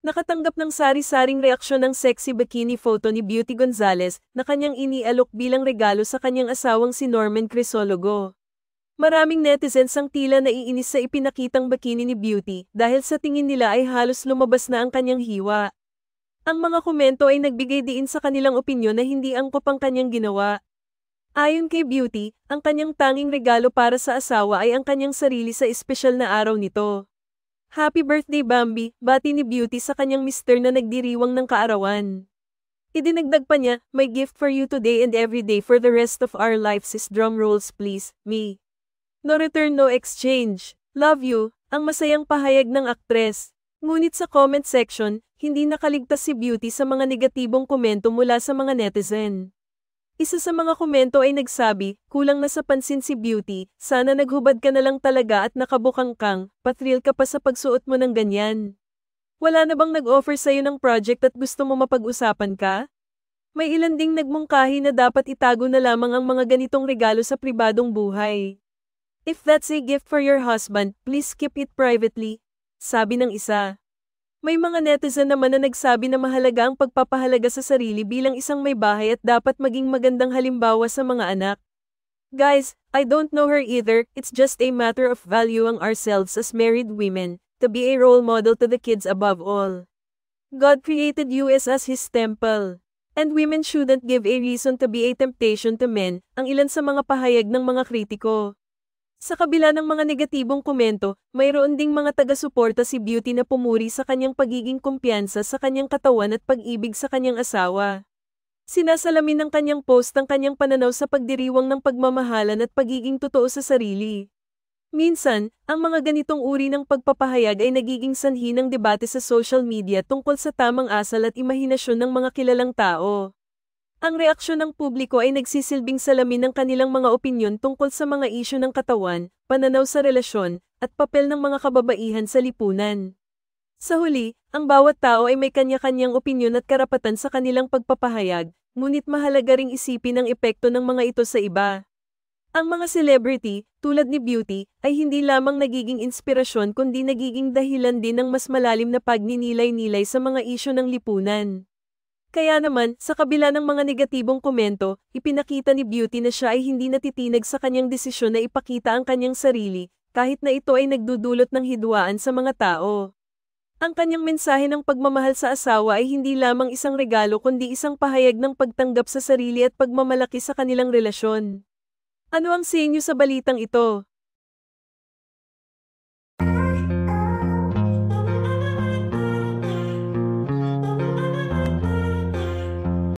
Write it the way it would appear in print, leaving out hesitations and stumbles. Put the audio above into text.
Nakatanggap ng sari-saring reaksyon ng sexy bikini photo ni Beauty Gonzalez na kanyang inialok bilang regalo sa kanyang asawang si Norman Crisologo. Maraming netizens ang tila naiinis sa ipinakitang bikini ni Beauty dahil sa tingin nila ay halos lumabas na ang kanyang hiwa. Ang mga komento ay nagbigay diin sa kanilang opinyon na hindi angkop ang kanyang ginawa. Ayon kay Beauty, ang kanyang tanging regalo para sa asawa ay ang kanyang sarili sa espesyal na araw nito. Happy birthday Bambi, bati ni Beauty sa kanyang mister na nagdiriwang ng kaarawan. Idinagdag pa niya, my gift for you today and every day for the rest of our lives is drum rolls please, me. No return no exchange. Love you, ang masayang pahayag ng aktres. Ngunit sa comment section, hindi nakaligtas si Beauty sa mga negatibong komento mula sa mga netizen. Isa sa mga komento ay nagsabi, kulang na sa pansin si Beauty, sana naghubad ka na lang talaga at nakabukang kang, pathrill ka pa sa pagsuot mo ng ganyan. Wala na bang nag-offer sa'yo ng project at gusto mo mapag-usapan ka? May ilan ding nagmungkahi na dapat itago na lamang ang mga ganitong regalo sa pribadong buhay. If that's a gift for your husband, please keep it privately, sabi ng isa. May mga netizen naman na nagsabi na mahalaga ang pagpapahalaga sa sarili bilang isang may bahay at dapat maging magandang halimbawa sa mga anak. Guys, I don't know her either, it's just a matter of valuing ourselves as married women, to be a role model to the kids above all. God created you as His temple. And women shouldn't give a reason to be a temptation to men, ang ilan sa mga pahayag ng mga kritiko. Sa kabila ng mga negatibong komento, mayroon ding mga taga-suporta si Beauty na pumuri sa kanyang pagiging kumpiyansa sa kanyang katawan at pag-ibig sa kanyang asawa. Sinasalamin ng kanyang post ang kanyang pananaw sa pagdiriwang ng pagmamahalan at pagiging totoo sa sarili. Minsan, ang mga ganitong uri ng pagpapahayag ay nagiging sanhi ng debate sa social media tungkol sa tamang asal at imahinasyon ng mga kilalang tao. Ang reaksyon ng publiko ay nagsisilbing salamin ng kanilang mga opinyon tungkol sa mga isyu ng katawan, pananaw sa relasyon, at papel ng mga kababaihan sa lipunan. Sa huli, ang bawat tao ay may kanya-kanyang opinyon at karapatan sa kanilang pagpapahayag, ngunit mahalaga ring isipin ang epekto ng mga ito sa iba. Ang mga celebrity, tulad ni Beauty, ay hindi lamang nagiging inspirasyon kundi nagiging dahilan din ng mas malalim na pagninilay-nilay sa mga isyu ng lipunan. Kaya naman, sa kabila ng mga negatibong komento, ipinakita ni Beauty na siya ay hindi natitinag sa kanyang desisyon na ipakita ang kanyang sarili, kahit na ito ay nagdudulot ng hidwaan sa mga tao. Ang kanyang mensahe ng pagmamahal sa asawa ay hindi lamang isang regalo kundi isang pahayag ng pagtanggap sa sarili at pagmamalaki sa kanilang relasyon. Ano ang sa inyo sa balitang ito?